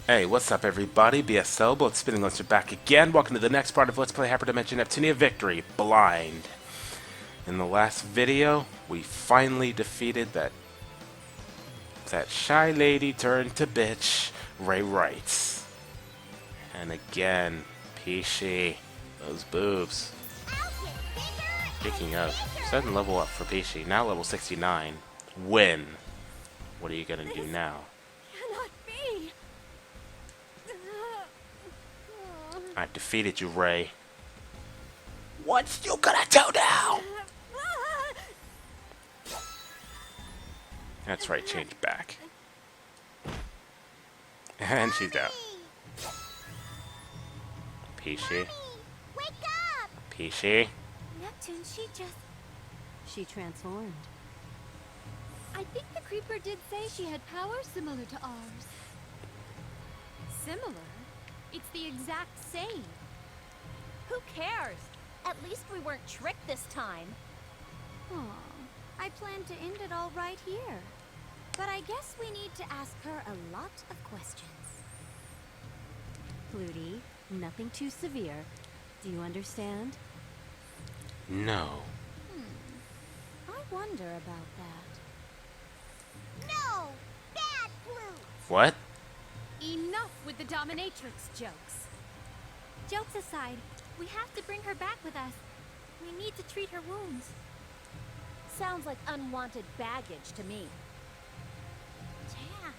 Hey, what's up everybody? BSL, both spinning monster back again. Welcome to the next part of Let's Play Hyperdimension Neptunia Victory, Blind. In the last video, we finally defeated that shy lady turned to bitch, Ray writes. And again, Peachy, those boobs. Speaking of, sudden level up for Peachy, now level 69. Win. What are you gonna do now? Cannot be. I've defeated you, Ray. What's you gonna do now? That's right, change back. And she's out. Peachy. Wake up! Peachy. Neptune, she transformed. I think the creeper did say she had powers similar to ours. Similar? It's the exact same. Who cares? At least we weren't tricked this time. Aw, I planned to end it all right here. But I guess we need to ask her a lot of questions. Flutie, nothing too severe. Do you understand? No. I wonder about that. No! Bad Blue! What? Enough with the dominatrix jokes. Jokes aside, we have to bring her back with us. We need to treat her wounds. Sounds like unwanted baggage to me. Damn,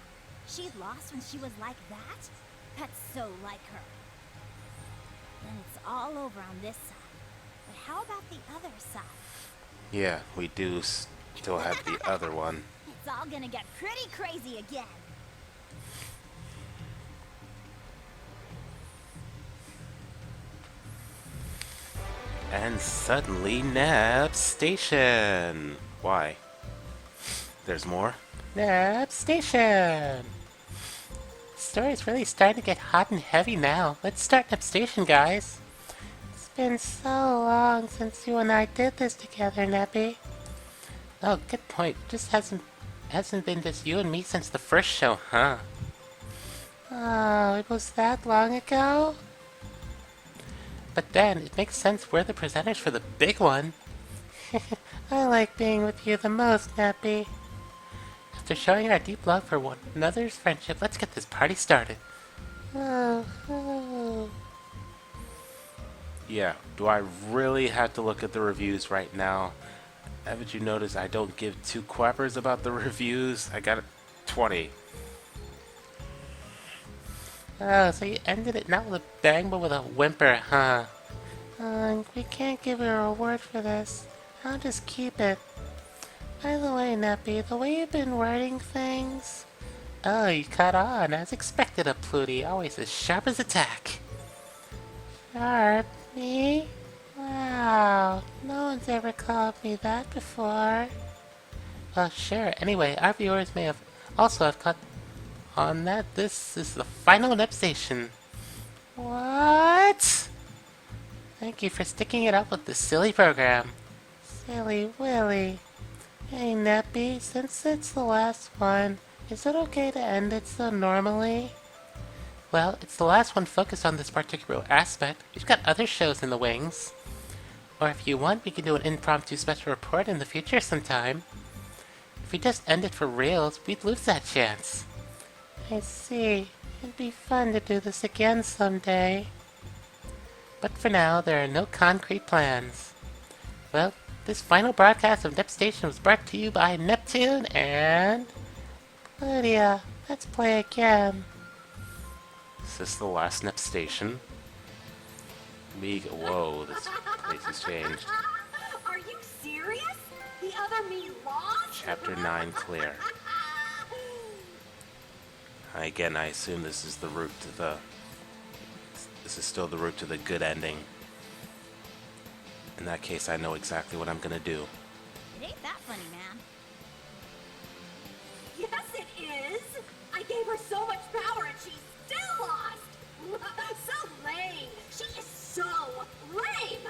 she lost when she was like that? That's so like her. Then it's all over on this side. But how about the other side? Yeah, we do still have the other one. It's all gonna get pretty crazy again. And suddenly, Nap Station. Why? There's more? Nap Station. The story's really starting to get hot and heavy now. Let's start Nap Station, guys. It's been so long since you and I did this together, Nappy. Oh, good point. Just hasn't been just you and me since the first show, huh? Oh, it was that long ago? But then, it makes sense we're the presenters for the big one. I like being with you the most, Nappy. After showing our deep love for one another's friendship, let's get this party started. Oh. Yeah, do I really have to look at the reviews right now? Haven't you noticed I don't give two quappers about the reviews? I got 20. Oh, so you ended it not with a bang, but with a whimper, huh? We can't give her a reward for this. I'll just keep it. By the way, Nappy, the way you've been writing things... Oh, you caught on, as expected of Pluty, always as sharp as a tack. Sharp? Me? Wow, no one's ever called me that before. Well, sure, anyway, our viewers may have also have caught on that this is the final Nep Station. What? Thank you for sticking it up with this silly program. Silly Willy. Hey Neppy, since it's the last one, is it okay to end it so normally? Well, it's the last one focused on this particular aspect. We've got other shows in the wings. Or if you want, we can do an impromptu special report in the future sometime. If we just end it for reals, we'd lose that chance. I see. It'd be fun to do this again someday. But for now, there are no concrete plans. Well, this final broadcast of Nep Station was brought to you by Neptune and... Lydia, let's play again. Is this the last Nep Station? Whoa, this place has changed. Are you serious? The other me lost? Chapter 9 clear. Again, I assume this is the route to the... This is still the route to the good ending. In that case, I know exactly what I'm gonna do. It ain't that funny, man. Yes, it is. I gave her so much power and she still lost. So lame. She is so lame.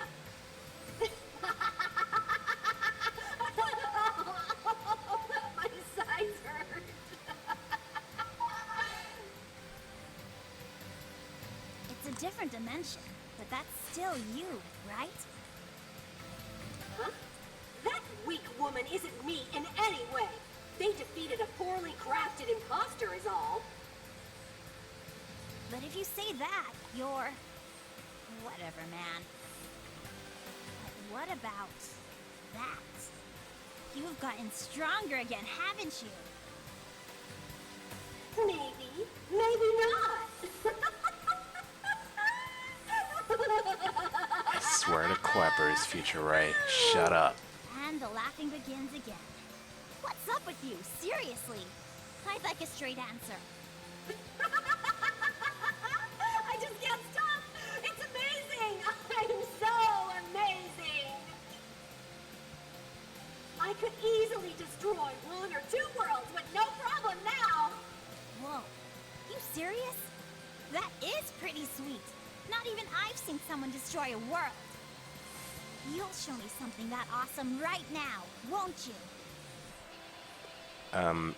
My sides hurt. different dimension, but that's still you, right? Huh? That weak woman isn't me in any way. They defeated a poorly crafted imposter is all. But if you say that, you're... whatever, man. But what about that? You've gotten stronger again, haven't you? Maybe, maybe not. I swear to Clippers, Future Ray. Shut up. And the laughing begins again. What's up with you? Seriously? I'd like a straight answer. I just can't stop. It's amazing. I'm so amazing. I could easily destroy one or two worlds with no problem now. Whoa. You serious? That is pretty sweet. Not even I've seen someone destroy a world. You'll show me something that awesome right now, won't you?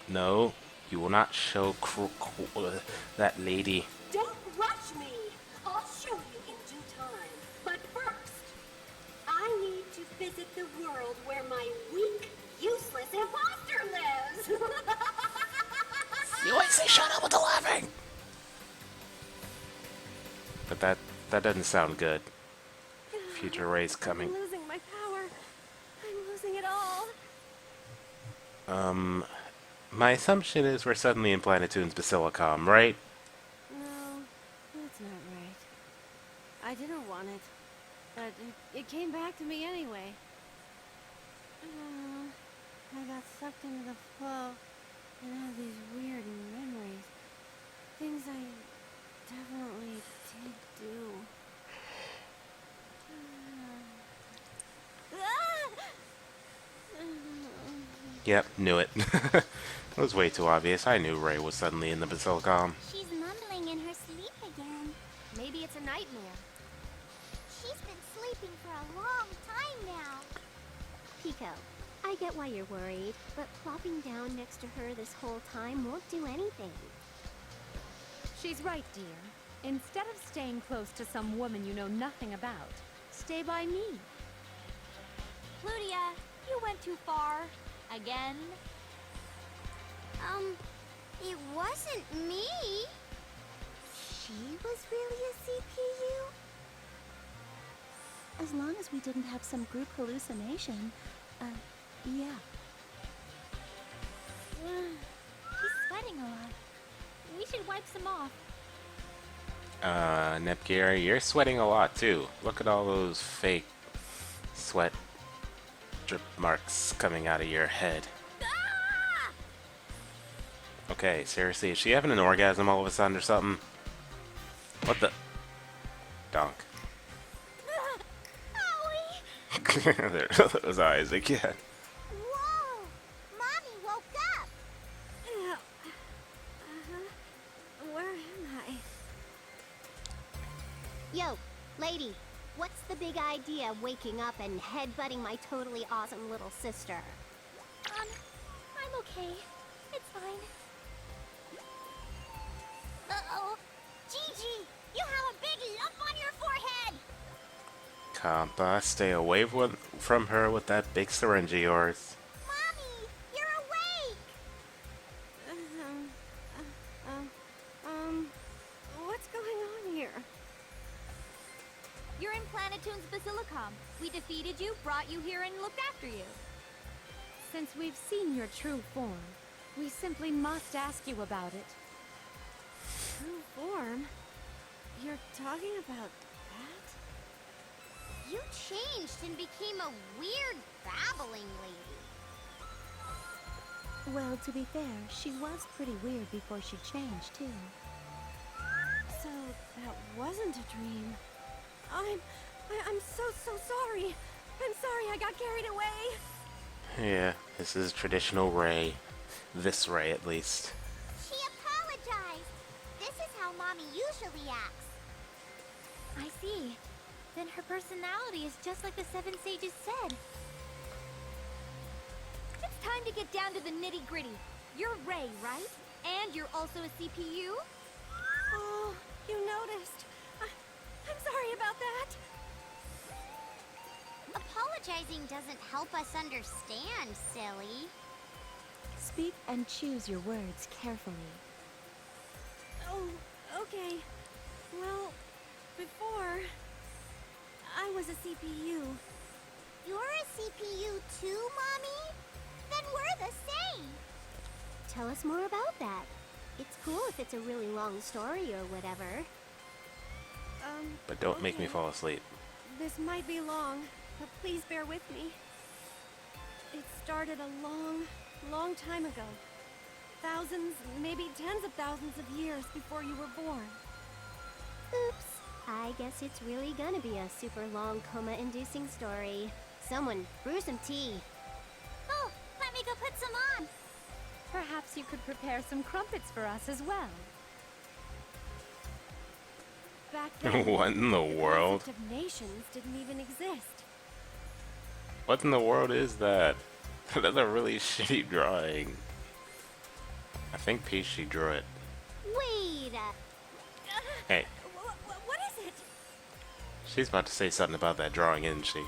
No. You will not show that lady. Don't rush me. I'll show you in due time. But first, I need to visit the world where my weak, useless imposter lives. You always say shut up with the laughing! But that doesn't sound good. Future Ray's coming. I'm losing my power. I'm losing it all. My assumption is we're suddenly in Planetoon's Basilicom, right? No, that's not right. I didn't want it, but it came back to me anyway. I got sucked into the flow and had these weird memories. Things I definitely did do. Yep, knew it. It was way too obvious. I knew Ray was suddenly in the Basilicom. She's mumbling in her sleep again. Maybe it's a nightmare. She's been sleeping for a long time now. Pico, I get why you're worried, but plopping down next to her this whole time won't do anything. She's right, dear. Instead of staying close to some woman you know nothing about, stay by me. Ludia, you went too far. Again? It wasn't me. She was really a CPU? As long as we didn't have some group hallucination, yeah. He's sweating a lot. We should wipe some off. Nepgear, you're sweating a lot too. Look at all those fake sweat drip marks coming out of your head. Ah! Okay, seriously, is she having an orgasm all of a sudden or something? What the? Donk. Owie! There, those eyes again. Whoa! Mommy woke up! Where am I? Yo, lady, what's the big idea of waking up and headbutting my totally awesome little sister? I'm okay. It's fine. Uh-oh. Gigi, you have a big lump on your forehead! Kampa, stay away from her with that big syringe of yours. Mommy, you're awake! What's going on here? You're in Planetoon's Basilicom. We defeated you, brought you here, and looked after you. Since we've seen your true form, we simply must ask you about it. True form? You're talking about that? You changed and became a weird, babbling lady. Well, to be fair, she was pretty weird before she changed, too. So that wasn't a dream. I'm so sorry. I'm sorry I got carried away. Yeah, this is traditional Ray. This Ray, at least. She apologized. This is how Mommy usually acts. I see. Then her personality is just like the Seven Sages said. It's time to get down to the nitty-gritty. You're Ray, right? And you're also a CPU? Oh, you noticed. I'm sorry about that. Apologizing doesn't help us understand, silly. Speak and choose your words carefully. Oh, okay. Well, before, I was a CPU. You're a CPU too, Mommy? Then we're the same. Tell us more about that. It's cool if it's a really long story or whatever. But don't make me Okay. fall asleep. This might be long, but please bear with me. It started a long, long time ago. Thousands, maybe tens of thousands of years before you were born. Oops. I guess it's really gonna be a super long coma-inducing story. Someone brew some tea. Oh, let me go put some on. Perhaps you could prepare some crumpets for us as well. Back then, What in the world? concept of nations didn't even exist. What in the world is that? That's a really shitty drawing. I think Peachy drew it. Wait. Hey, What is it? she's about to say something about that drawing, isn't she?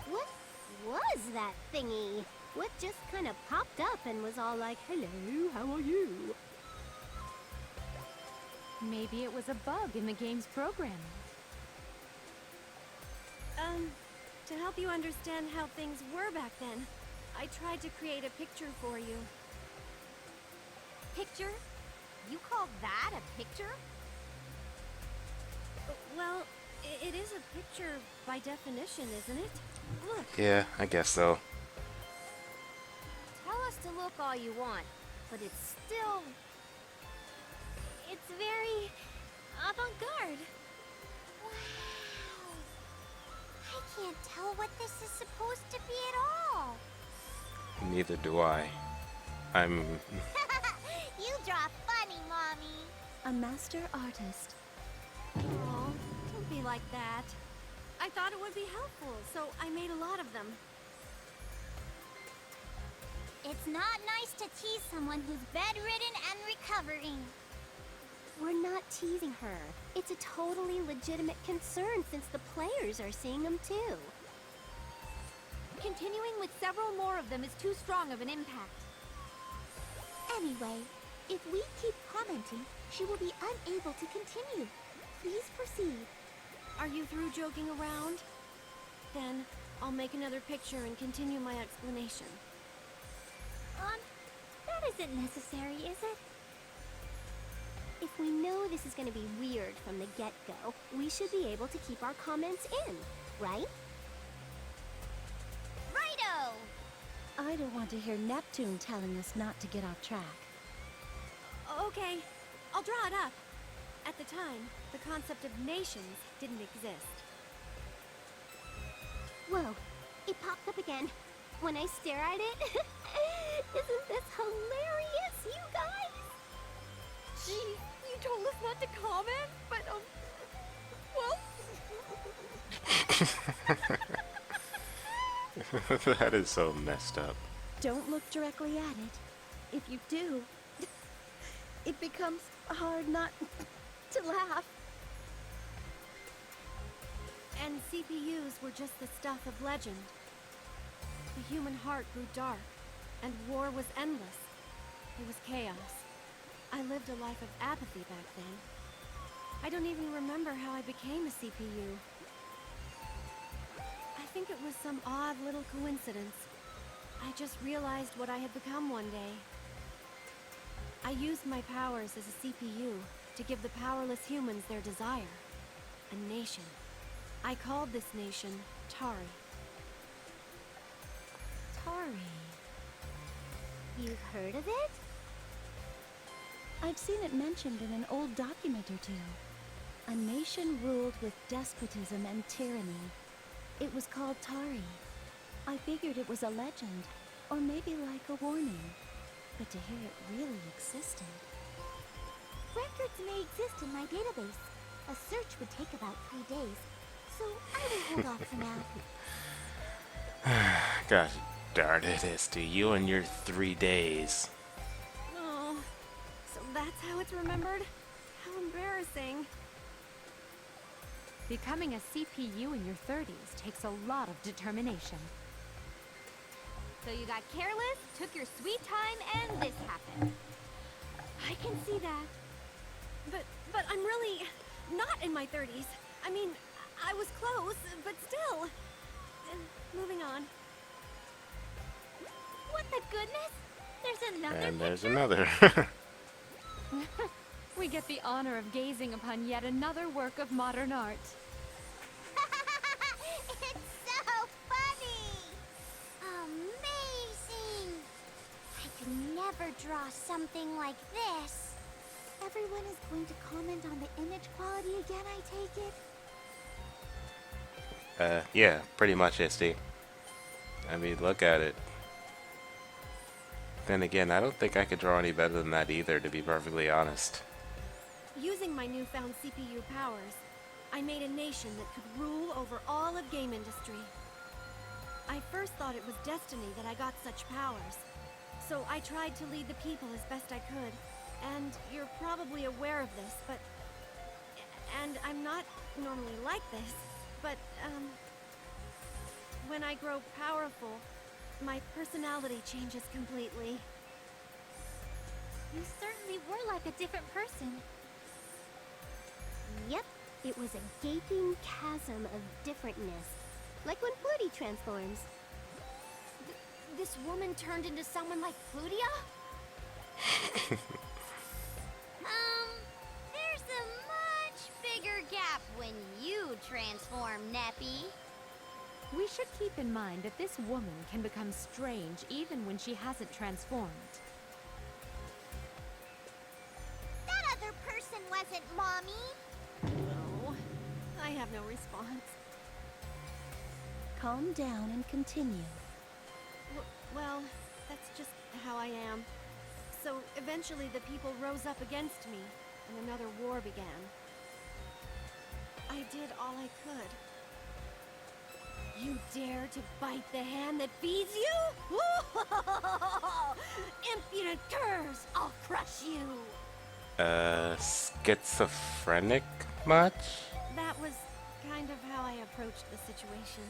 What was that thingy? What just kind of popped up and was all like, "Hello, how are you?" Maybe it was a bug in the game's programming. To help you understand how things were back then, I tried to create a picture for you. Picture? You call that a picture? Well, it is a picture by definition, isn't it? Look, Yeah, I guess so. Tell us to look all you want, but it's still... It's very avant-garde. Wow. I can't tell what this is supposed to be at all. Neither do I. I'm... You draw funny, Mommy. A master artist. oh, don't be like that. I thought it would be helpful, so I made a lot of them. It's not nice to tease someone who's bedridden and recovering. We're not teasing her. It's a totally legitimate concern since the players are seeing them too. Continuing with several more of them is too strong of an impact. Anyway, if we keep commenting, she will be unable to continue. Please proceed. Are you through joking around? Then I'll make another picture and continue my explanation. That isn't necessary, is it? If we know this is going to be weird from the get-go, we should be able to keep our comments in, right? Righto! I don't want to hear Neptune telling us not to get off track. Okay, I'll draw it up. At the time, the concept of nations didn't exist. Whoa, it popped up again. When I stare at it, isn't this hilarious, you guys? Gee, you told us not to comment, but, well... That is so messed up. Don't look directly at it. If you do, it becomes hard not to laugh. And CPUs were just the stuff of legend. The human heart grew dark, and war was endless. It was chaos. I lived a life of apathy back then. I don't even remember how I became a CPU. I think it was some odd little coincidence. I just realized what I had become one day. I used my powers as a CPU to give the powerless humans their desire. A nation. I called this nation Tari. Tari. You've heard of it? I've seen it mentioned in an old document or two. A nation ruled with despotism and tyranny. It was called Tari. I figured it was a legend, or maybe like a warning. But to hear it really existed. Records may exist in my database. A search would take about 3 days, so I will hold off for now. Gosh darn it, Esty. You and your 3 days. Oh, so that's how it's remembered? How embarrassing. Becoming a CPU in your 30s takes a lot of determination. So you got careless, took your sweet time, and this happened. I can see that. But I'm really not in my 30s. I mean, I was close, but still. Moving on. What the goodness? There's another And there's picture? another. We get the honor of gazing upon yet another work of modern art. It's so funny! Amazing! I could never draw something like this. Everyone is going to comment on the image quality again, I take it? Yeah, pretty much, SD. I mean, look at it. Then again, I don't think I could draw any better than that either, to be perfectly honest. Using my newfound CPU powers, I made a nation that could rule over all of game industry. I first thought it was destiny that I got such powers, so I tried to lead the people as best I could. And you're probably aware of this, but... And I'm not normally like this, but, when I grow powerful, my personality changes completely. You certainly were like a different person. Yep, it was a gaping chasm of differentness. Like when Pluty transforms. This woman turned into someone like Plutia? There's a much bigger gap when you transform, Neppy. We should keep in mind that this woman can become strange even when she hasn't transformed. That other person wasn't Mommy. No, I have no response. Calm down and continue. Well, that's just how I am. So eventually the people rose up against me, and another war began. I did all I could. You dare to bite the hand that feeds you? Impudent curs! I'll crush you! Schizophrenic much? That was kind of how I approached the situation.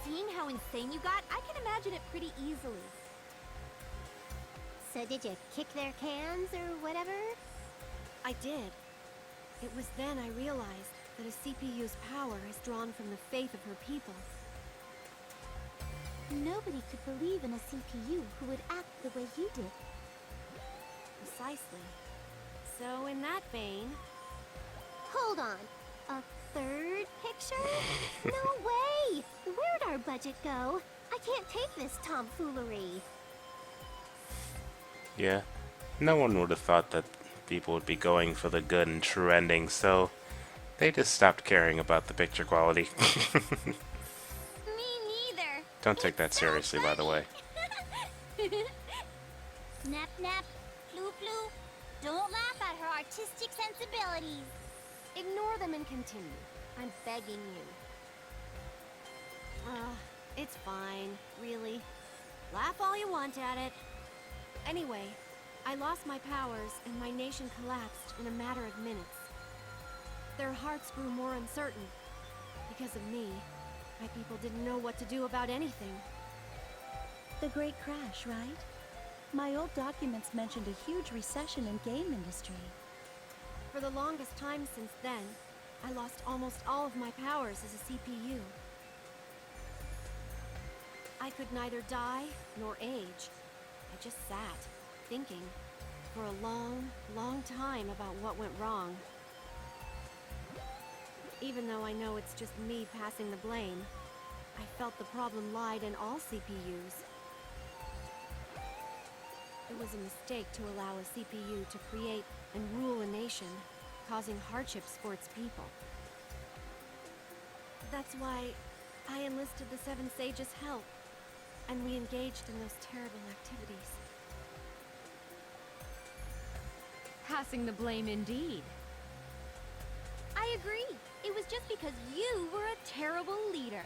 Seeing how insane you got, I can imagine it pretty easily. So did you kick their cans or whatever? I did. It was then I realized that a CPU's power is drawn from the faith of her people. Nobody could believe in a CPU who would act the way you did. Precisely. So in that vein... Hold on. A third picture? No way! Where'd our budget go? I can't take this tomfoolery. Yeah. No one would have thought that people would be going for the good and true ending, so they just stopped caring about the picture quality. Me neither. Don't take that It's so seriously, by the way. Nap nap, flu flu. Don't laugh at her artistic sensibilities. Ignore them and continue. I'm begging you. It's fine, really. Laugh all you want at it. Anyway, I lost my powers and my nation collapsed in a matter of minutes. Their hearts grew more uncertain. Because of me, my people didn't know what to do about anything. The Great Crash, right? My old documents mentioned a huge recession in game industry. For the longest time since then, I lost almost all of my powers as a CPU. I could neither die nor age. I just sat, thinking, for a long, long time about what went wrong. Even though I know it's just me passing the blame, I felt the problem lied in all CPUs. It was a mistake to allow a CPU to create and rule a nation, causing hardships for its people. That's why I enlisted the Seven Sages' help, and we engaged in those terrible activities. Passing the blame indeed. I agree. It was just because you were a terrible leader.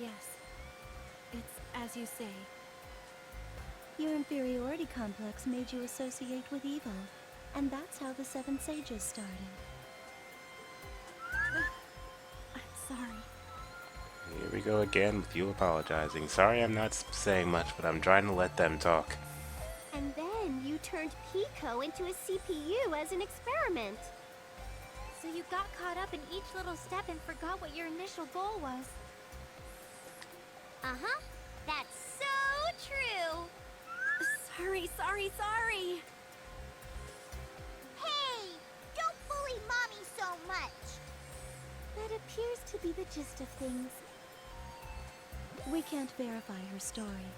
Yes, it's as you say. Your inferiority complex made you associate with evil, and that's how the Seven Sages started. sorry. Here we go again with you apologizing. Sorry I'm not saying much, but I'm trying to let them talk. And then you turned Pico into a CPU as an experiment. So you got caught up in each little step and forgot what your initial goal was. Uh-huh. That's so true. Sorry. Hey, don't bully Mommy so much. That appears to be the gist of things. We can't verify her story.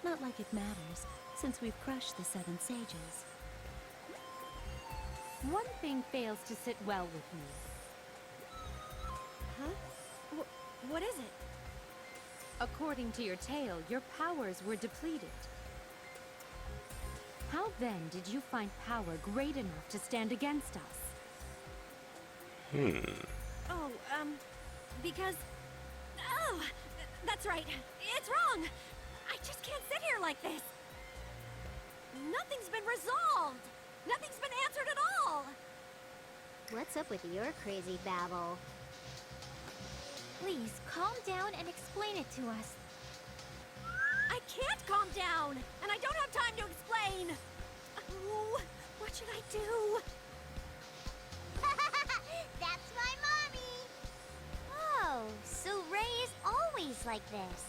Not like it matters, since we've crushed the 7 sages. One thing fails to sit well with me. Huh? What is it? According to your tale, your powers were depleted. How then did you find power great enough to stand against us? Oh, because... Oh, that's right. It's wrong. I just can't sit here like this. Nothing's been resolved. Nothing's been answered at all. What's up with your crazy babble? Please, calm down and explain it to us. I can't calm down, and I don't have time to explain. Oh, what should I do? That's my mommy! Oh, so Ray is always like this.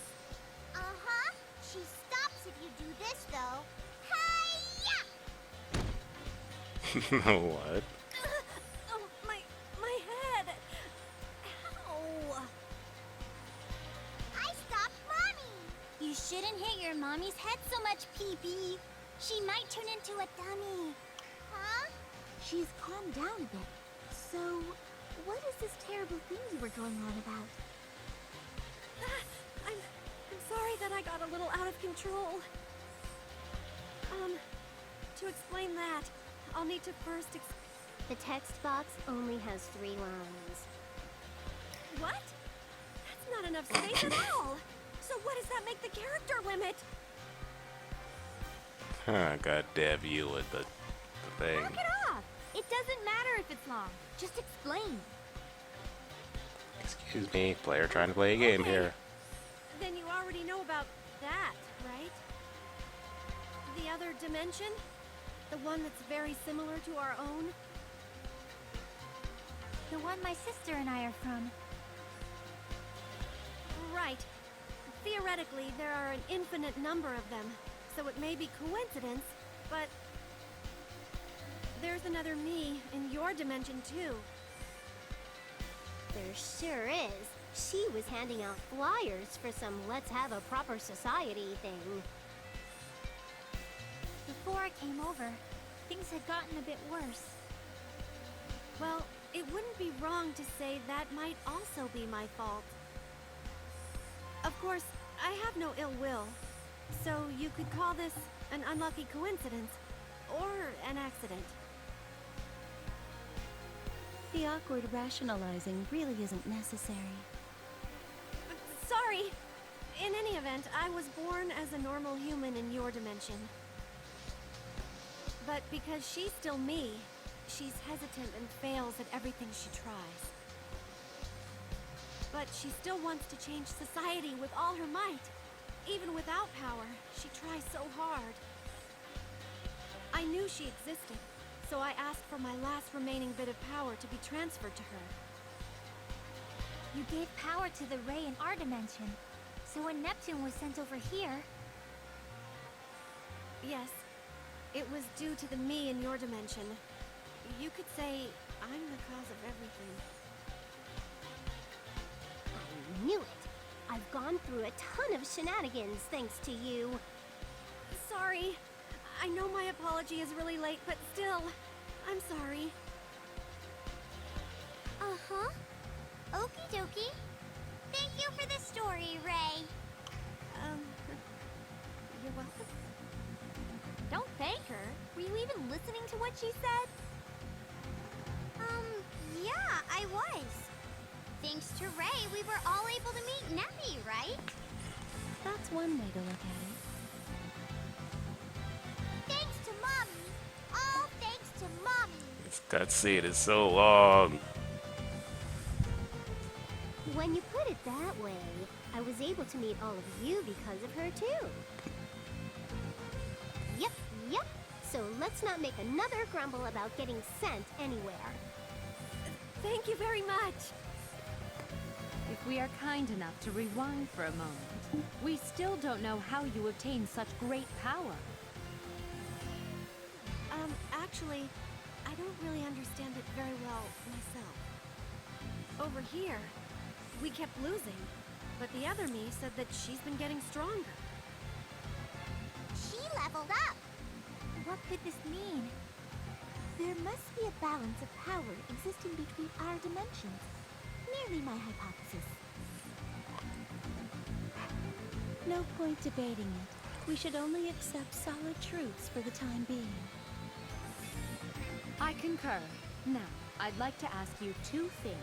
Uh-huh. She stops if you do this, though. Hi-ya! What? Oh, my head. Ow. I stopped Mommy! You shouldn't hit your mommy's head so much, Pee-Pee. She might turn into a dummy. Huh? She's calmed down a bit. So, what is this terrible thing you were going on about? I'm sorry that I got a little out of control. To explain that, I'll need to first The text box only has 3 lines. What? That's not enough space at all! So what does that make the character limit? Huh, god damn you with the thing. Knock it off! It doesn't matter if it's long. Just explain. Excuse me, player trying to play a game Okay. here. Then you already know about that, right? The other dimension? The one that's very similar to our own? The one my sister and I are from. Right. Theoretically, there are an infinite number of them, so it may be coincidence, but there's another me in your dimension too. There sure is. She was handing out flyers for some let's have a proper society thing. Before I came over, things had gotten a bit worse. Well, it wouldn't be wrong to say that might also be my fault. Of course, I have no ill will, so you could call this an unlucky coincidence, or an accident. The awkward rationalizing really isn't necessary. Sorry! In any event, I was born as a normal human in your dimension. But because she's still me, she's hesitant and fails at everything she tries. But she still wants to change society with all her might. Even without power, she tries so hard. I knew she existed, so I asked for my last remaining bit of power to be transferred to her. You gave power to the Ray in our dimension. So when Neptune was sent over here... Yes, it was due to the me in your dimension. You could say I'm the cause of everything. I knew it. I've gone through a ton of shenanigans thanks to you. Sorry. I know my apology is really late, but still, I'm sorry. Uh-huh. Okie dokie. Thank you for the story, Ray. You're welcome. Don't thank her. Were you even listening to what she said? Yeah, I was. Thanks to Ray, we were all able to meet Neppy, right? That's one way to look at it. Thanks to Mommy. All thanks to Mommy. This cutscene is so long. Well, When you put it that way, I was able to meet all of you because of her too. Yep, yep. So let's not make another grumble about getting sent anywhere. Thank you very much. If we are kind enough to rewind for a moment, we still don't know how you obtained such great power. Actually, I don't really understand it very well myself. Over here, we kept losing, but the other me said that she's been getting stronger. She leveled up. What could this mean? There must be a balance of power existing between our dimensions. Merely my hypothesis. No point debating it. We should only accept solid truths for the time being. I concur. Now, I'd like to ask you two things.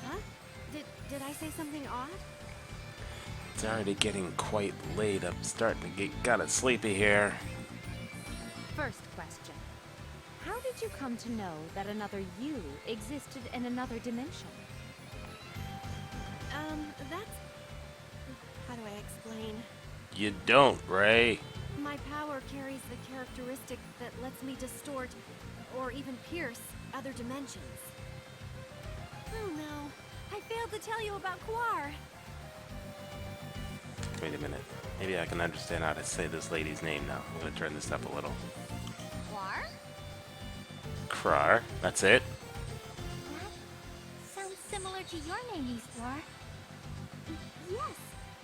Huh? Did I say something odd? It's already getting quite late. I'm starting to get kinda sleepy here. First question. How did you come to know that another you existed in another dimension? That's... How do I explain? You don't, Ray. My power carries the characteristic that lets me distort, or even pierce, other dimensions. Oh no, I failed to tell you about Quar. Wait a minute. Maybe I can understand how to say this lady's name now. I'm gonna turn this up a little. War? Krar. That's it. That sounds similar to your name, Eastwar. Yes,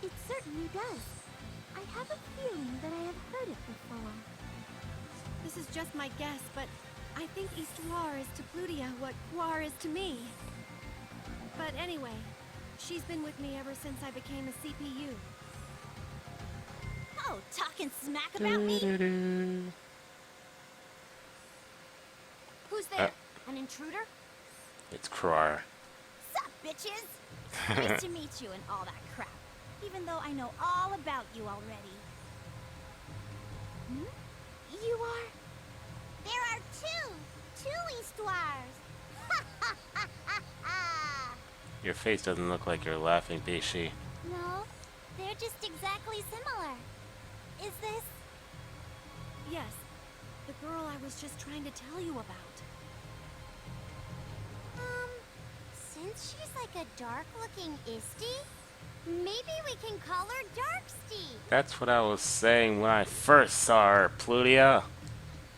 it certainly does. I have a feeling that I have heard it before. This is just my guess, but I think Eastwar is to Plutia what Quar is to me. But anyway, she's been with me ever since I became a CPU. Oh, talking smack about me? Who's there? An intruder? It's Krar. Sup, bitches? Nice to meet you and all that crap. Even though I know all about you already. Hmm? You are? There are two Eastwars. Ha ha ha ha ha! Your face doesn't look like you're laughing, Bishi. No, they're just exactly similar. Is this... Yes, the girl I was just trying to tell you about. Since she's like a dark-looking Isty, maybe we can call her Darksty. That's what I was saying when I first saw her, Plutia.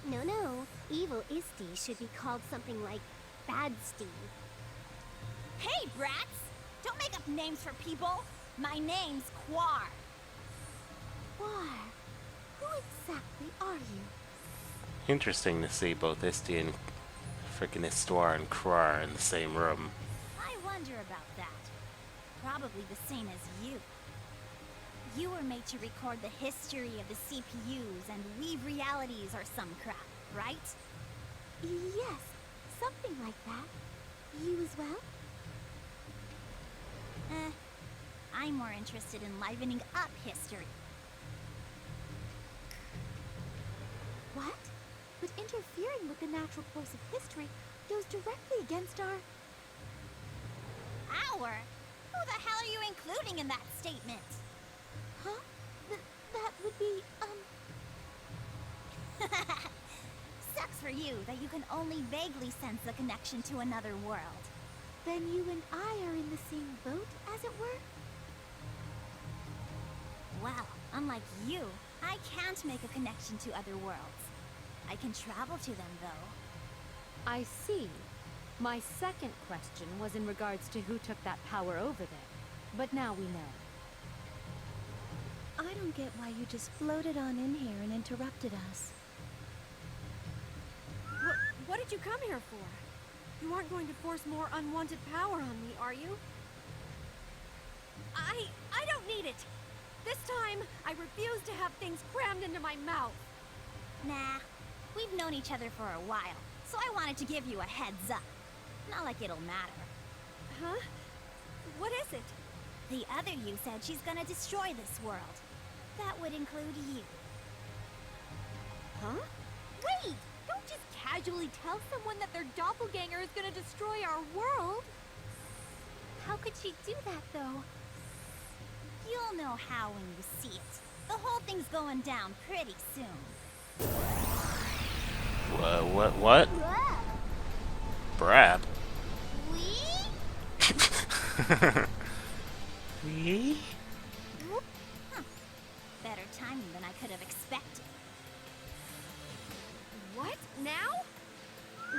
No, evil Isty should be called something like Badsty. Hey, brats! Don't make up names for people. My name's Quar. Quar, who exactly are you? Interesting to see both Isti and frickin' Istuar and Krar in the same room. I wonder about that. Probably the same as you. You were made to record the history of the CPUs and weave realities or some crap, right? Yes, something like that. You as well? I'm more interested in livening up history. What? But interfering with the natural course of history goes directly against our... Our? Who the hell are you including in that statement? Huh? That would be, Sucks for you that you can only vaguely sense the connection to another world. Then you and I are in the same boat, as it were? Well, unlike you, I can't make a connection to other worlds. I can travel to them, though. I see. My second question was in regards to who took that power over there. But now we know. I don't get why you just floated on in here and interrupted us. What did you come here for? You aren't going to force more unwanted power on me, are you? I don't need it! This time, I refuse to have things crammed into my mouth! Nah, we've known each other for a while, so I wanted to give you a heads up. Not like it'll matter. Huh? What is it? The other you said she's gonna destroy this world. That would include you. Huh? Wait! Don't just casually tell someone that their doppelganger is gonna destroy our world! How could she do that, though? You'll know how when you see it. The whole thing's going down pretty soon. What? Whoa. Brab? We? Me? Huh. Better timing than I could have expected. What? Now?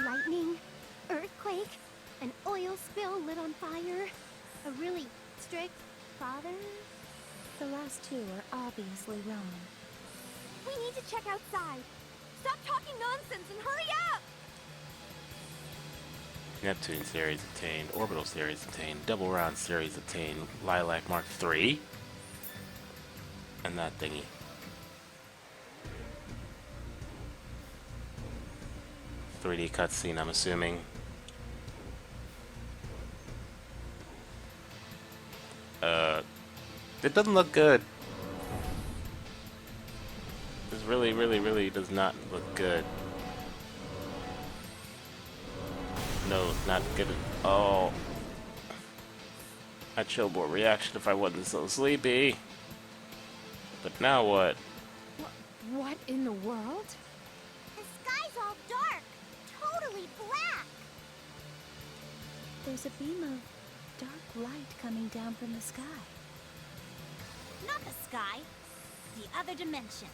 Lightning, earthquake, an oil spill lit on fire, a really strict father? The last two are obviously wrong. We need to check outside. Stop talking nonsense and hurry up! Neptune series obtained, Orbital series obtained, Double Round series obtained, Lilac Mark III, and that thingy. .3D cutscene, I'm assuming. It doesn't look good. This really does not look good. No, not good at all. I'd show more reaction if I wasn't so sleepy. But now what? What in the world? The sky's all dark. Totally black. There's a beam of dark light coming down from the sky. Not the sky. The other dimension.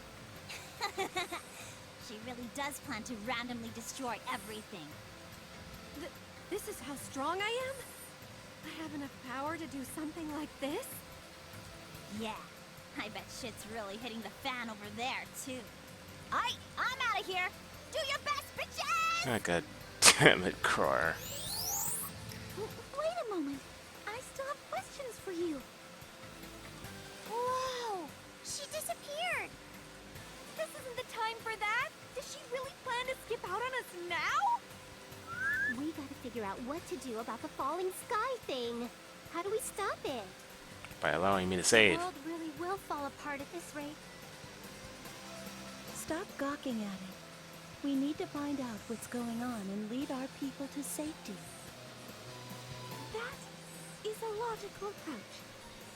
She really does plan to randomly destroy everything. This is how strong I am? I have enough power to do something like this? Yeah, I bet shit's really hitting the fan over there, too. Alright, I'm out of here. Do your best, bitches! Oh, God damn it, Cror. Wait a moment. I still have questions for you. Whoa! She disappeared! This isn't the time for that. Does she really plan to skip out on us now? We gotta figure out what to do about the falling sky thing. How do we stop it? By allowing me to The save. world really will fall apart at this rate. Stop gawking at it. We need to find out what's going on and lead our people to safety. That is a logical approach.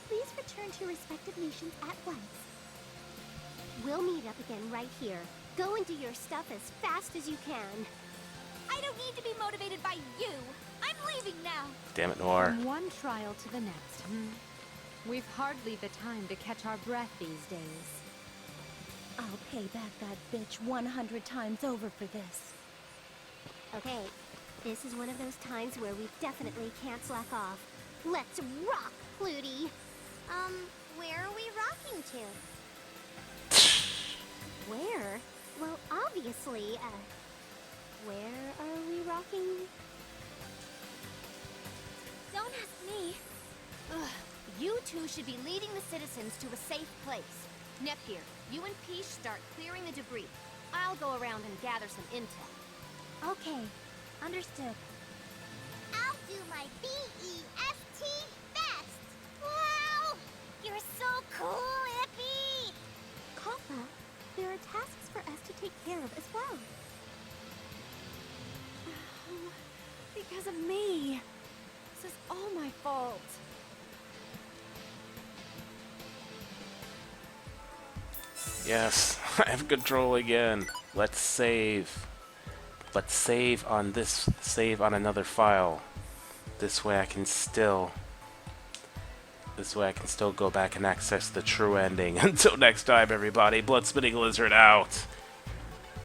Please return to your respective nations at once. We'll meet up again right here. Go and do your stuff as fast as you can. I don't need to be motivated by you. I'm leaving now. Damn it, Noir. From one trial to the next. We've hardly the time to catch our breath these days. I'll pay back that bitch 100 times over for this. Okay, this is one of those times where we definitely can't slack off. Let's rock, Flutie! Where are we rocking to? Where? Well, obviously, where are we rocking? Don't ask me. Ugh, you two should be leading the citizens to a safe place. Nepgear, you and Peach start clearing the debris. I'll go around and gather some intel. Okay, understood. I'll do my BEST best! Wow! You're so cool, Ippy! Kafka, there are tasks for us to take care of as well. Because of me. This is all my fault. Yes, I have control again. Let's save. Let's save on this, save on another file. This way I can still go back and access the true ending. Until next time, everybody, Blood Spitting Lizard out.